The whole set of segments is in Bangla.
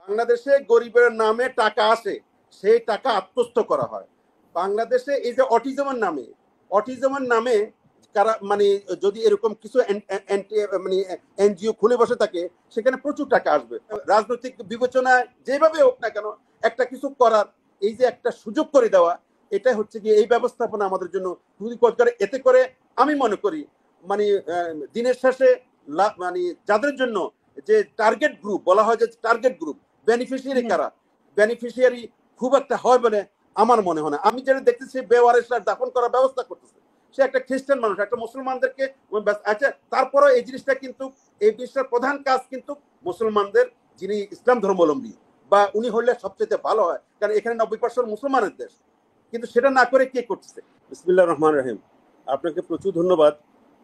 বাংলাদেশে গরিবের নামে টাকা আসে, সেই টাকা আত্মস্থ করা হয়। বাংলাদেশে এই যে অটিজমের নামে কারা মানে যদি এরকম কিছু মানে এনজিও খুলে বসে থাকে, সেখানে প্রচুর টাকা আসবে। রাজনৈতিক বিবেচনায় যেভাবে হোক না কেন একটা কিছু করার এই যে একটা সুযোগ করে দেওয়া, এটা হচ্ছে কি এই ব্যবস্থাপনা আমাদের জন্য খুবই কার্যকর। এতে করে আমি মনে করি মানে দিনের শেষে মানে যাদের জন্য যে টার্গেট গ্রুপ বলা হয়, যে টার্গেট গ্রুপ বেনিফিশিয়ারি কারা, বেনিফিশিয়ারি খুব একটা হয় বলে আমার মনে হয় না। আমি যেটা দেখতেছি বেওয়ারিশরা দাফন করার ব্যবস্থা করতেছে, সে একটা খ্রিস্টান মানুষ, একটা মুসলমানদেরকে আচ্ছা, তারপরে এই জিনিসটা কিন্তু এই জিনিসটার প্রধান কাজ কিন্তু মুসলমানদের, যিনি ইসলাম ধর্মাবলম্বী বা উনি হলে সবচেয়ে ভালো হয়, কারণ এখানে 90% মুসলমানের দেশ। কিন্তু সেটা না করে কে করতেছে? বিসমিল্লাহির রহমানির রহিম। আপনাকে প্রচুর ধন্যবাদ।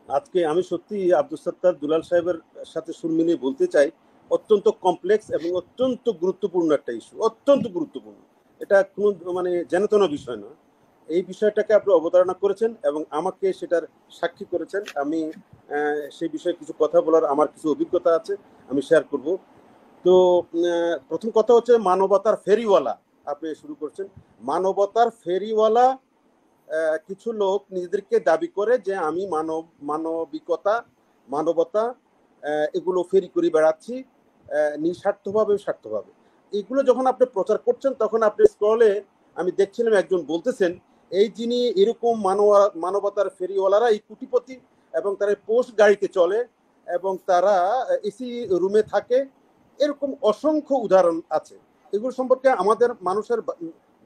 আজকে আমি সত্যি আব্দুল সত্তার দুলাল সাহেবের সাথে সুর মিলিয়ে বলতে চাই, অত্যন্ত কমপ্লেক্স এবং অত্যন্ত গুরুত্বপূর্ণ একটা ইস্যু, অত্যন্ত গুরুত্বপূর্ণ। এটা কোনো মানে যেনতেন বিষয় না। এই বিষয়টাকে আপনি অবতারণা করেছেন এবং আমাকে সেটার সাক্ষী করেছেন। আমি সেই বিষয়ে কিছু কথা বলার আমার কিছু অভিজ্ঞতা আছে, আমি শেয়ার করব। তো প্রথম কথা হচ্ছে মানবতার ফেরিওয়ালা আপনি শুরু করছেন। মানবতার ফেরিওয়ালা কিছু লোক নিজেদেরকে দাবি করে যে আমি মানবতা এগুলো ফেরি করে বেড়াচ্ছি নিঃস্বার্থভাবে স্বার্থভাবে। এগুলো যখন আপনি প্রচার করছেন তখন আপনি স্ক্রলে আমি দেখছিলাম একজন বলতেছেন এই যিনি এরকম মানবতার ফেরিওয়ালারা এই কোটিপতি এবং তারা পোস্ট গাড়িতে চলে এবং তারা এসি রুমে থাকে, এরকম অসংখ্য উদাহরণ আছে। এগুলো সম্পর্কে আমাদের মানুষের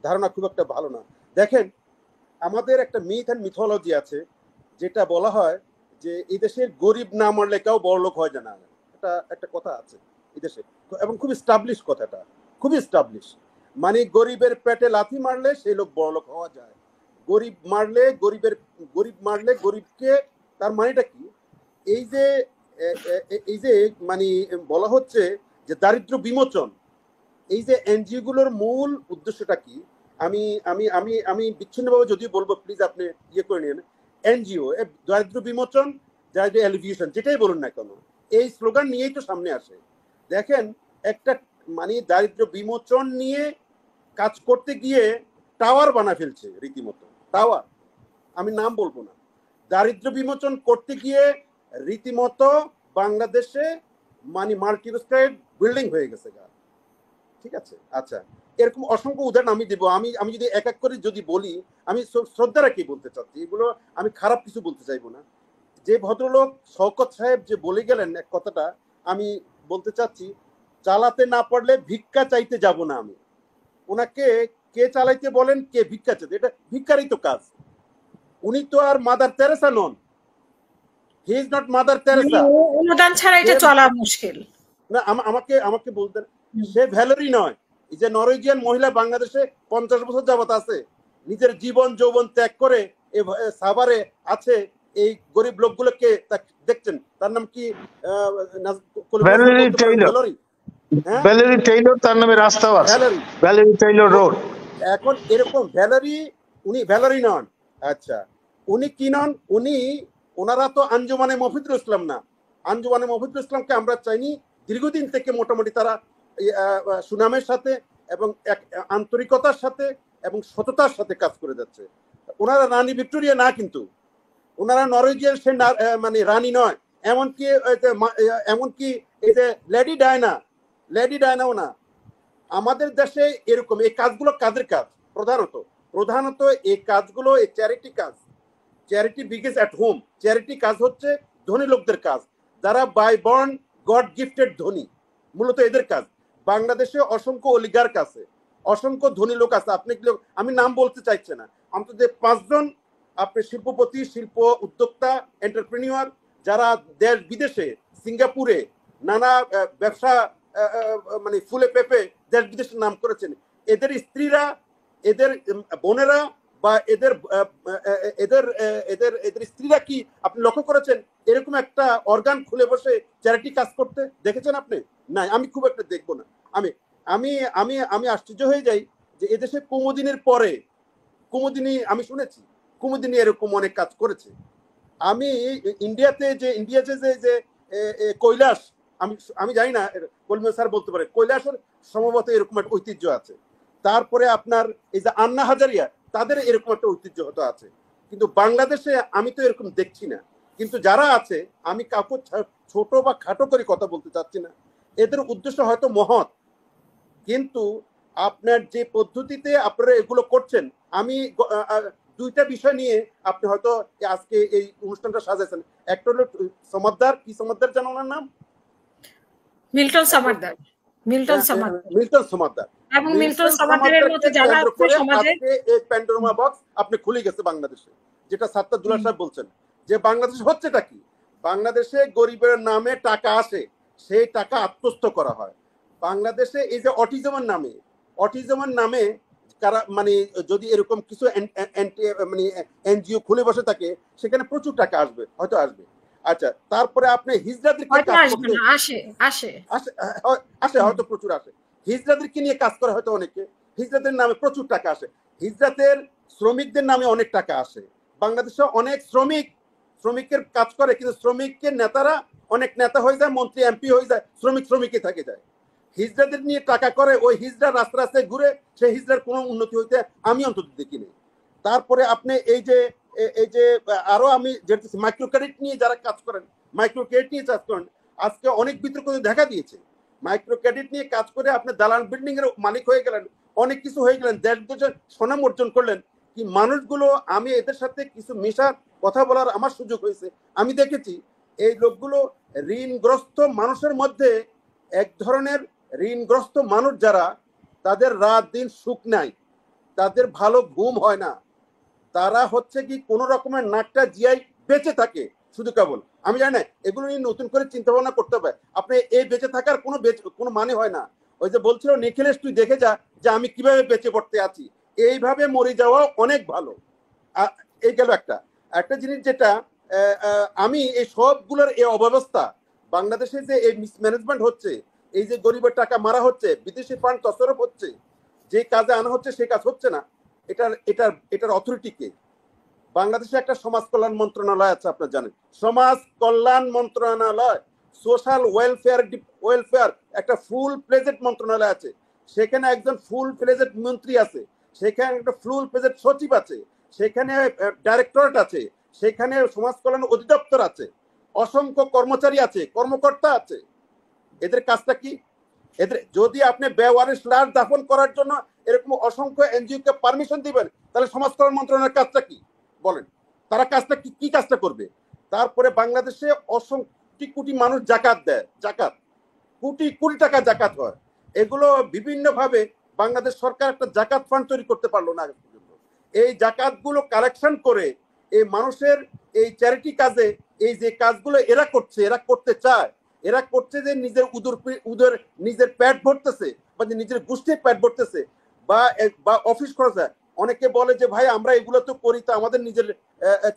ধারণা খুব একটা ভালো না। দেখেন, আমাদের একটা মিথ অ্যান্ড মিথোলজি আছে, যেটা বলা হয় যে এই দেশের গরিব না মরলে কেউ বড়লোক হয় না। এটা একটা কথা আছে এই দেশে, এবং খুব স্টাবলিশ কথাটা, খুবই স্টাবলিশ। মানে গরিবের পেটে লাথি মারলে সেই লোক বড়লোক হওয়া যায়। গরিব মারলে গরিবকে, তার মানেটা কি? এই যে মানে বলা হচ্ছে যে দারিদ্র বিমোচন, এই যে এনজিও গুলোর মূল উদ্দেশ্যটা কি? আমি আমি আমি আমি বিচ্ছিন্নভাবে যদিও বলবো, প্লিজ আপনি ইয়ে করে নিন। এনজিও দারিদ্র বিমোচন, দারিদ্র এলিভিয়েশন, যেটাই বলুন না কেন, এই স্লোগান নিয়েই তো সামনে আসে। দেখেন, একটা মানে দারিদ্র বিমোচন নিয়ে কাজ করতে গিয়ে টাওয়ার বানা ফেলছে, রীতিমতো টাওয়ার, আমি নাম বলবো না। দারিদ্র বিমোচন করতে গিয়ে রীতিমতো বাংলাদেশে মানে মাল্টি-স্টোরেড বিল্ডিং হয়ে গেছে। ঠিক আছে, আচ্ছা, এরকম অসংখ্য উদাহরণ আমি দেবো। আমি যদি এক এক করে যদি বলি, আমি শ্রদ্ধা রাখি বলতে চাচ্ছি, এগুলো আমি খারাপ কিছু বলতে চাইবো না। যে ভদ্রলোক শওকত সাহেব যে বলে গেলেন এক কথাটা, আমি বলতে চাচ্ছি, চালাতে না পারলে ভিক্ষা চাইতে যাব না আমি। ওনাকে কে চালাইতে বলেন, কে ভিক্ষা চাইতে? এটা ভিক্ষারই তো কাজ। উনি তো আর মাদার তেরেসা নন, he is not Mother Teresa. অনুদান ছাড়া এটা চলা মুশকিল না, আমাকে বলতেন, সে ভ্যালেরি নয়। এই যে নরওয়েজিয়ান মহিলা বাংলাদেশে 50 বছর যাবত আছে, নিজের জীবন যৌবন ত্যাগ করে সাভারে আছে, এই গরিব লোকগুলোকে দেখছেন। তার নাম কি? ভ্যালেরি টেইলর, তার নামে রাস্তাও আছে, ভ্যালেরি টেইলর রোড। এখন এরকম উনি ভ্যালেরি নন। আচ্ছা, উনি কি নন? ওনারা তো আঞ্জুমানে মফিদুল ইসলাম না। আঞ্জুমানে মফিদুল ইসলামকে আমরা চাইনি, দীর্ঘদিন থেকে মোটামুটি তারা সুনামের সাথে এবং এক আন্তরিকতার সাথে এবং সততার সাথে কাজ করে যাচ্ছে। ওনারা রানী ভিক্টোরিয়া না, কিন্তু ওনারা নরওয়েজিয়ান সে মানে রানী নয়। এমনকি এই যে লেডি ডায়নাও না। আমাদের দেশে এরকম এই কাজগুলো কাদের কাজ? প্রধানত এই কাজগুলো এই চ্যারিটি কাজ। Charity begins at home. Charity কাজ হচ্ছে ধনী লোকদের কাজ, যারা বাই বর্ন গড গিফটেড ধনী, মূলত এদের কাজ। বাংলাদেশে অসংখ্য অলিগার্ক আছে, অসংখ্য ধনী লোক আছে। আমি নাম বলতে চাইছি না, অন্তত 5 জন আপনি শিল্পপতি, শিল্প উদ্যোক্তা, এন্টারপ্রেনিউর, যারা দেশ বিদেশে, সিঙ্গাপুরে নানা ব্যবসা মানে ফুলে পেপে দেশ বিদেশের নাম করেছেন। এদের স্ত্রীরা, এদের বোনেরা বা এদের এদের এদের এদের স্ত্রীরা কি আপনি লক্ষ্য করেছেন এরকম একটা অর্গান খুলে বসে চ্যারিটি কাজ করতে দেখেছেন আপনি? না, আমি খুব একটা দেখবো না। আমি আমি আমি আমি আশ্চর্য হয়ে যাই যে এদেশে কুমুদিনীর পরে, আমি শুনেছি কুমুদিনী এরকম অনেক কাজ করেছে। আমি ইন্ডিয়াতে যে কৈলাস, আমি জানি না, কলমে স্যার বলতে পারে, কৈলাসের সম্ভবত এরকম একটা ঐতিহ্য আছে। তারপরে আপনার এই যে আন্না হাজারিয়া, তাদের এরকম একটা ঐতিহ্য হয়তো আছে, কিন্তু বাংলাদেশে আমি তো এরকম দেখছি না। কিন্তু যারা আছে, আমি কাউকে ছোট বা খাটো করে কথা বলতে চাচ্ছি না, এদের উদ্দেশ্য হয়তো মহৎ, কিন্তু আপনার যে পদ্ধতিতে আপনারা এগুলো করছেন, আমি দুইটা বিষয় নিয়ে আপনি হয়তো আজকে এই অনুষ্ঠানটা সাজাইছেন। একটা হলো সমাদদার, কি সমাদদার জানো ওনার নাম? Milton Samaddar. Milton Samaddar Milton Samaddar. এবং মিল্টন সমাদদারের মতো যারা আছে সমাজে, এই প্যান্ডোরামা বক্স আপনি খুলে গেছে বাংলাদেশে, যেটা সাত্তারুল্লাহ সাহেব বলছেন যে বাংলাদেশে হচ্ছেটা কি। বাংলাদেশে গরিবের নামে টাকা আসে, সেই টাকা আত্মস্থ করা হয়। বাংলাদেশে এই যে অটিজমের নামে কারা মানে যদি এরকম কিছু মানে এনজিও খুলে বসে থাকে, সেখানে প্রচুর টাকা আসবে, হয়তো আসবে। আচ্ছা, তারপরে আপনি হিজড়াদেরকে আসে হয়তো প্রচুর আসে, হিজড়াদেরকে নিয়ে কাজ করে হয়তো অনেকে, হিজড়াদের নামে প্রচুর টাকা আসে, হিজড়াদের শ্রমিকদের নামে অনেক টাকা আসে। বাংলাদেশে অনেক শ্রমিকের কাজ করে, কিন্তু শ্রমিকের নেতারা অনেক নেতা হয়ে যায়, মন্ত্রী এমপি হয়ে যায়, শ্রমিকই থেকে যায়। হিজড়াদের নিয়ে টাকা করে, ওই হিজড়া রাস্তায় ঘুরে, সেই হিজড়ার কোনো উন্নতি হইতে আমি অন্তত দেখিনি। তারপরে আপনি এই যে আরো আমি যেটা মাইক্রো ক্রেডিট নিয়ে যারা কাজ করেন, আজকে অনেক বিতর্ক দেখা দিয়েছে। মাইক্রো ক্রেডিট নিয়ে কাজ করে আপনি দালান বিল্ডিং এর মালিক হয়ে গেলেন, অনেক কিছু হয়ে গেলেন, দেশ দেশের সুনাম অর্জন করলেন। কি মানুষগুলো, আমি এদের সাথে কিছু মেশার কথা বলার আমার সুযোগ হয়েছে, আমি দেখেছি এই লোকগুলো ঋণগ্রস্ত মানুষের মধ্যে এক ধরনের ঋণগ্রস্ত মানুষ যারা, তাদের রাত দিন সুখ নাই, তাদের ভালো ঘুম হয় না, তারা হচ্ছে কি কোন রকমের নাকটা জিয়াই বেঁচে থাকে শুধু কেবল। আমি জানি না, এগুলো নিয়ে নতুন করে চিন্তা ভাবনা করতে হবে। আপনি এই বেঁচে থাকার কোনো মানে হয় না। ওই যে বলছিল নিখিলেশ, তুই দেখে যা যে আমি কিভাবে বেঁচে পড়তে আছি, এইভাবে মরে যাওয়া অনেক ভালো। এই গেল একটা জিনিস, যেটা আমি এই সবগুলোর এই অব্যবস্থা, বাংলাদেশে যে এই মিসম্যানেজমেন্ট হচ্ছে, এই যে গরিবের টাকা মারা হচ্ছে, বিদেশি ফান্ড তছরূপ হচ্ছে, যে কাজে আনা হচ্ছে সেই কাজ হচ্ছে না, এটার অথরিটি কে? বাংলাদেশে একটা সমাজ কল্যাণ মন্ত্রণালয় আছে, আপনারা জানেন, সমাজ কল্যাণ মন্ত্রণালয়, সোশ্যাল ওয়েলফেয়ার একটা ফুল প্লেজেড মন্ত্রণালয় আছে, সেখানে একজন ফুল প্লেজেড মন্ত্রী আছে, সেখানে একটা ফুল প্লেজেড সচিব আছে, সেখানে ডাইরেক্টরেট আছে, সেখানে সমাজ কল্যাণ অধিদপ্তর আছে, অসংখ্য কর্মচারী আছে, কর্মকর্তা আছে। এদের কাজটা কি? এদের যদি আপনি বেওয়ারিশ লাশ দাফন করার জন্য এরকম অসংখ্য এনজিও কে পারমিশন দিবেন, তাহলে সমাজ কল্যাণ মন্ত্রণালয়ের কাজটা কি বলেন? তারা কাজটা কি কাজটা করবে? তারপরে বাংলাদেশে অসংখ্য কোটি মানুষ জাকাত দেয়, কোটি কোটি টাকা জাকাত হয়। এগুলো বিভিন্ন ভাবে বাংলাদেশ সরকার একটা জাকাত ফান্ড তৈরি করতে পারলো না। এই জাকাত গুলো কালেকশন করে এই মানুষের এই চ্যারিটি কাজে, এই যে কাজগুলো এরা করতে চায়, এরা করছে যে নিজের উদর নিজের পেট ভরতেছে, বা নিজের গোষ্ঠীর পেট ভরতেছে, বা অফিস খরচ। অনেকে বলে যে ভাই আমরা এগুলো তো করি, তো আমাদের নিজের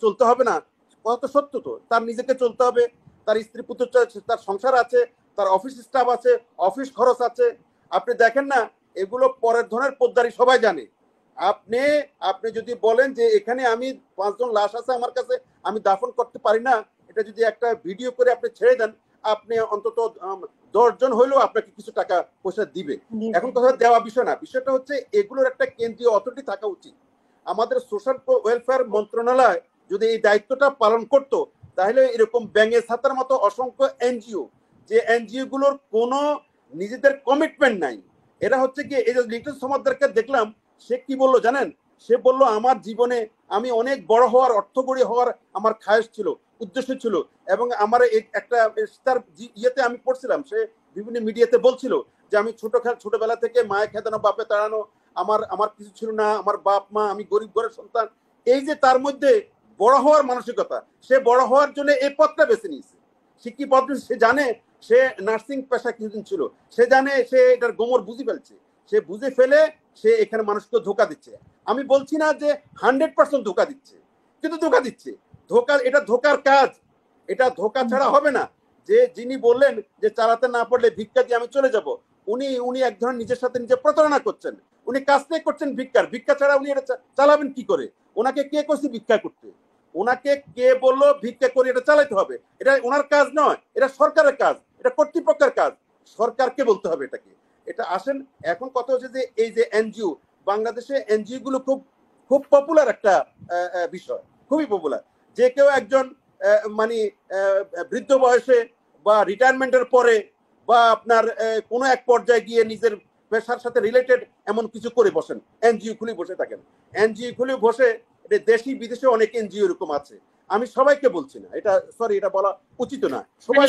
চলতে হবে না। কত সত্য তো, তার নিজেকে চলতে হবে, তার স্ত্রী পুত্র, তার সংসার আছে, তার অফিস স্টাফ আছে, অফিস খরচ আছে। আপনি দেখেন না, এগুলো পরের ধরনের পোদ্দারি সবাই জানে। আপনি যদি বলেন যে এখানে আমি 5 জন লাশ আছে আমার কাছে, আমি দাফন করতে পারি না, এটা যদি একটা ভিডিও করে আপনি ছেড়ে দেন, আপনি অন্তত 10 জন হইলেও আপনাকে কিছু টাকা পয়সা দিবে। এখন কথা দেওয়া বিষয় না, বিষয়টা হচ্ছে এগুলোর একটা কেন্দ্রীয় অথরিটি থাকা উচিত। আমাদের সোশ্যাল ওয়েলফেয়ার মন্ত্রণালয় যদি এই দায়িত্বটা পালন করত, তাহলে এরকম ব্যাঙে ছাতার মতো অসংখ্য এনজিও, যে এনজিও গুলোর কোনো নিজেদের কমিটমেন্ট নাই, এরা হচ্ছে কি, এই যে লিটন সমাদদারকে দেখলাম, সে কি বললো জানেন? সে বলল আমার জীবনে আমি অনেক বড় হওয়ার, অর্থকরী হওয়ার আমার খায়েশ ছিল, উদ্দেশ্য ছিল, এবং আমার একটা তার ইয়েতে আমি পড়ছিলাম, সে বিভিন্ন মিডিয়াতে বলছিল যে আমি ছোটবেলা থেকে মায়ে খেদানো, বাপে তাড়ানো, আমার কিছু ছিল না, আমার বাপ মা, আমি গরিব ঘরের সন্তান। এই যে তার মধ্যে বড় হওয়ার মানসিকতা, সে বড় হওয়ার জন্য এই পথটা বেছে নিয়েছে। সে কি পথ? সে জানে, সে নার্সিং পেশা কিছুদিন ছিল, সে জানে, সে এটার গোমর বুঝে ফেলছে, সে বুঝে ফেলে সে এখানে মানুষকে ধোকা দিচ্ছে। আমি বলছি না যে 100% ধোকা দিচ্ছে, কিন্তু ধোকা দিচ্ছে। এটা ধোকার কাজ, এটা ধোকা ছাড়া হবে না। যিনি বললেন যে চালাতে না পারলে ভিক্ষা দিয়ে আমি চলে যাব, উনি এক ধরনের নিজের সাথে নিজে প্রতারণা করছেন। উনি কাজটাই করছেন ভিক্ষা ছাড়া উনি এটা চালাবেন কি করে? ওনাকে কে কইছে ভিক্ষা করতে? ওনাকে কে বললো ভিক্ষা করে এটা চালাতে হবে? এটা ওনার কাজ নয়, এটা সরকারের কাজ, এটা কর্তৃপক্ষের কাজ। সরকারকে বলতে হবে এটাকে। এটা আসেন। এখন কথা হচ্ছে যে এই যে এনজিও, বাংলাদেশে এনজিও গুলো খুব খুব পপুলার একটা বিষয়, খুবই পপুলার। যে কেউ একজন মানে বৃদ্ধ বয়সে বা রিটায়ারমেন্টের পরে বা আপনার কোনো এক পর্যায়ে গিয়ে নিজের পেশার সাথে রিলেটেড এমন কিছু করে বসেন, এনজিও খুলে বসে থাকেন। এনজিও খুলে বসে, দেশি বিদেশে অনেক এনজিও এরকম আছে, আমি সবাইকে বলছি না, এটা সরি এটা বলা উচিত না,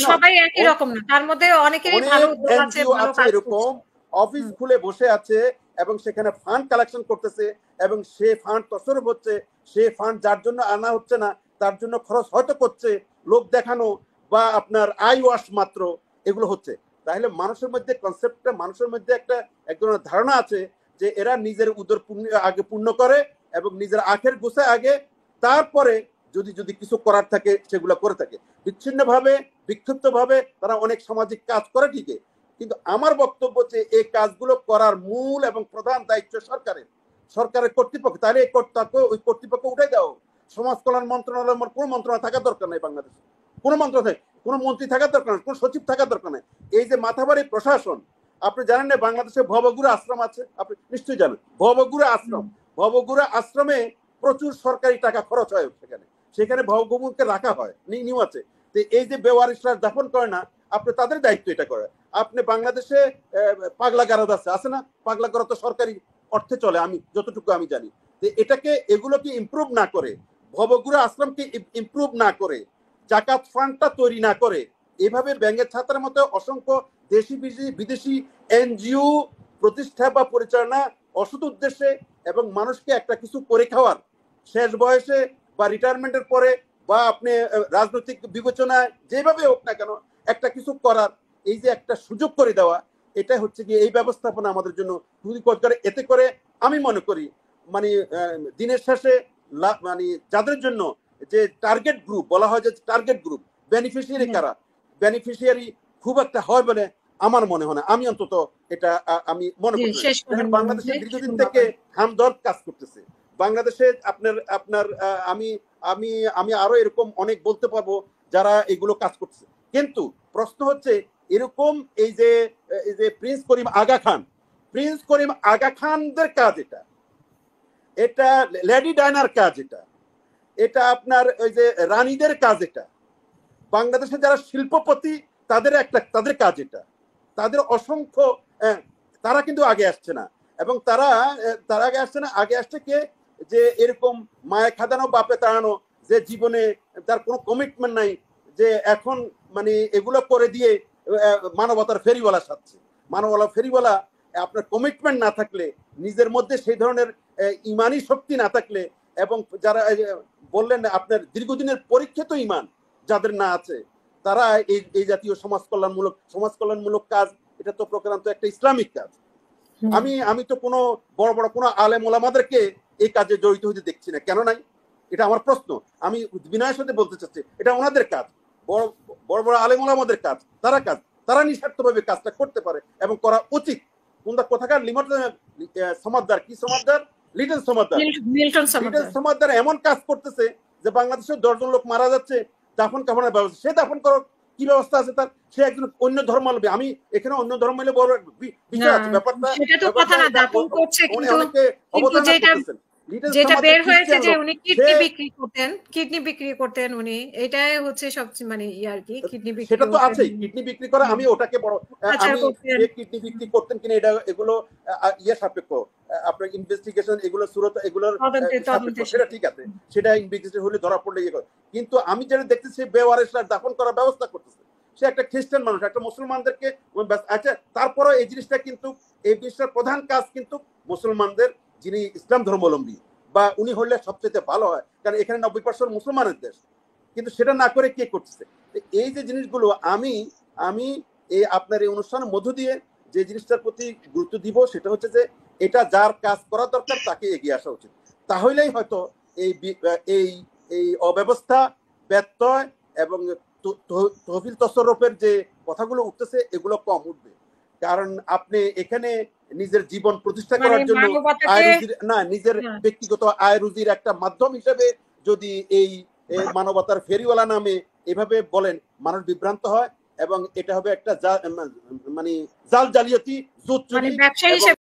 সবাই একই রকম না, তার মধ্যে অনেকেরই ভালো উদ্যোগ আছে, ভালো কাজ এরকম অফিস খুলে বসে আছে এবং সেখানে ফান্ড কালেকশন করতেছে এবং সে ফান্ড তছরূপ হচ্ছে, সে ফান্ড যার জন্য আনা হচ্ছে না তার জন্য খরচ হয়তো করছে, লোক দেখানো বা আপনার আই ওয়াশ মাত্র এগুলো হচ্ছে। তাহলে মানুষের মধ্যে কনসেপ্টটা, মানুষের মধ্যে একটা এক ধরনের ধারণা আছে যে এরা নিজের উদর আগে পূর্ণ করে এবং নিজের আখের গোছে আগে, তারপরে যদি যদি কিছু করার থাকে সেগুলো করে থাকে। বিচ্ছিন্নভাবে বিক্ষিপ্তভাবে তারা অনেক সামাজিক কাজ করে ঠিকই, কিন্তু আমার বক্তব্য যে এই কাজগুলো করার মূল এবং প্রধান দায়িত্ব সরকারের, সরকারের কর্তৃপক্ষ। তাহলে এই ওই কর্তৃপক্ষ উঠে দাও। সমাজ কল্যাণ মন্ত্রণালয় কোনো মন্ত্রণালয় থাকার দরকার নেই বাংলাদেশে, কোনো মন্ত্রণালয়, কোনো মন্ত্রী থাকার দরকার নেই, কোনো সচিব থাকার দরকার নেই। এই যে মাথাবাড়ি প্রশাসন, আপনি জানেন না বাংলাদেশে ভবগুরু আশ্রম আছে, আপনি নিশ্চয়ই জানেন ভবগুরু আশ্রম। ভবগুরু আশ্রমে প্রচুর সরকারি টাকা খরচ হয়, সেখানে সেখানে ভবগুরুকে রাখা হয়, নিয়ম আছে। তো এই যে বেওয়ারিশরা দাফন করে না, আপনি তাদের দায়িত্ব এটা করে। আপনি বাংলাদেশে পাগলা গারদ আছে না, পাগলা গারদ তো সরকারি অর্থে চলে, আমি যতটুকু আমি জানি। তো এটাকে এগুলোকে ইমপ্রুভ না করে, ভবগুরু আশ্রমকে ইমপ্রুভ না করে, জাকাত ফান্ডটা তৈরি না করে, এভাবে ব্যাংকের ছাত্রের মতো অসংখ্য দেশি বিদেশি এনজিও প্রতিষ্ঠা বা পরিচালনা অসৎ উদ্দেশ্যে এবং মানুষকে একটা কিছু করে খাওয়ার শেষ বয়সে বা রিটায়ারমেন্টের পরে বা আপনি রাজনৈতিক বিবেচনায় যেভাবে হোক না কেন একটা কিছু করার এই যে একটা সুযোগ করে দেওয়া, এটা হচ্ছে কি এই ব্যবস্থাপনা আমাদের জন্য খুবই কার্যকর। এতে করে আমি মনে করি মানে দিনের শেষে মানে যাদের জন্য যে টার্গেট গ্রুপ বলা হয়, যে টার্গেট গ্রুপ বেনিফিশিয়ারি কারা, বেনিফিশিয়ারি খুব একটা হয় বলে আমার মনে হয় না। আমি অন্তত এটা আমি মনে করি। বাংলাদেশে দীর্ঘদিন থেকে হামদর্দ কাজ করতেছে বাংলাদেশে। আপনার আপনার আমি আমি আমি আরো এরকম অনেক বলতে পারবো যারা এগুলো কাজ করছে। কিন্তু প্রশ্ন হচ্ছে এরকম এই যে প্রিন্স করিম আগা খানদের কাজ, এটা লেডি ডায়নার কাজ, এটা আপনার ওই যে রানীদের কাজ, এটা বাংলাদেশে যারা শিল্পপতি তাদের কাজ, এটা তাদের অসংখ্য, তারা কিন্তু আগে আসছে না। এবং তারা আগে আসছে না, আগে আসছে কে, যে এরকম মায়ে খাদানো বাপে তাড়ানো, যে জীবনে তার কোনো কমিটমেন্ট নাই, যে এখন মানে এগুলো করে দিয়ে মানবতার ফেরিওয়ালা সাজছে। মানবতার ফেরিওয়ালা আপনার কমিটমেন্ট না থাকলে, নিজের মধ্যে সেই ধরনের ইমানি শক্তি না থাকলে, এবং যারা বললেন আপনার দীর্ঘদিনের পরীক্ষিত ইমান যাদের না আছে, তারা এই জাতীয় সমাজ কল্যাণমূলক কাজ, এটা তো প্রকারান্ত একটা ইসলামিক কাজ। আমি তো কোনো বড় বড় কোনো আলেম ওলামাদেরকে এই কাজে জড়িত হতে দেখছি না, কেন নাই? এটা আমার প্রশ্ন। আমি বিনয়ের সাথে বলতে চাচ্ছি, এটা ওনাদের কাজ, বড় বড় আলেম ওলামাদের কাজ, তারা নিঃস্বার্থভাবে কাজটা করতে পারে এবং করা উচিত। কোথাকার লিটন সমাদদার এমন কাজ করতেছে যে বাংলাদেশের 10 জন লোক মারা যাচ্ছে, দাফন কাফনের ব্যবস্থা, সে দাফন করার কি ব্যবস্থা আছে তার? সে একজন অন্য ধর্মাবলম্বী, আমি এখানে অন্য ধর্মাবলম্বী বড় বিষয় আছে, ব্যাপারটা সেটা তো কথা না, দাফন করছে, কিন্তু যেটা বের হয়েছে যে উনি কিডনি বিক্রি করতেন উনি, এটাই হচ্ছে সবচেয়ে মানে আর কি, কিডনি বিক্রি, সেটা তো আছে, কিডনি বিক্রি করা, আমি ওটাকে বড়, আমি কিডনি বিক্রি করতেন কিনা এগুলো সাপেক্ষ, আপনার ইনভেস্টিগেশন এগুলো সুরত এগুলোর সেটা ঠিক আছে, সেটা ইনভেস্টিগেশন হলে ধরা পড়লে ইয়ে করে। কিন্তু আমি যেটা দেখতেছি বেওয়ারিশরা দাফন করার ব্যবস্থা করতেছে, সে একটা খ্রিস্টান মানুষ, একটা মুসলমানদেরকে, আচ্ছা তারপরে এই জিনিসটা কিন্তু এই জিনিসটার প্রধান কাজ কিন্তু মুসলমানদের, যিনি ইসলাম ধর্মাবলম্বী বা উনি হলে সবচেয়ে ভালো হয়, কারণ এখানে 90% মুসলমানের দেশ। কিন্তু সেটা না করে কে করতেছে? এই যে জিনিসগুলো আমি এই আপনার এই অনুষ্ঠানের মধ্য দিয়ে যে জিনিসটার প্রতি গুরুত্ব দিব, সেটা হচ্ছে যে এটা যার কাজ করা দরকার তাকে এগিয়ে আসা উচিত। তাহলেই হয়তো এই অব্যবস্থা, ব্যত্যয় এবং তহবিল তসরফের যে কথাগুলো উঠতেছে এগুলো কম উঠবে। কারণ আপনি এখানে নিজের জীবন প্রতিষ্ঠা করার জন্য নিজের ব্যক্তিগত আয় রুজির একটা মাধ্যম হিসেবে যদি এই মানবতার ফেরিওয়ালা নামে এভাবে বলেন, মানুষ বিভ্রান্ত হয় এবং এটা হবে একটা মানে জাল জালিয়াতি, জুট চুরি, ব্যবসায়ী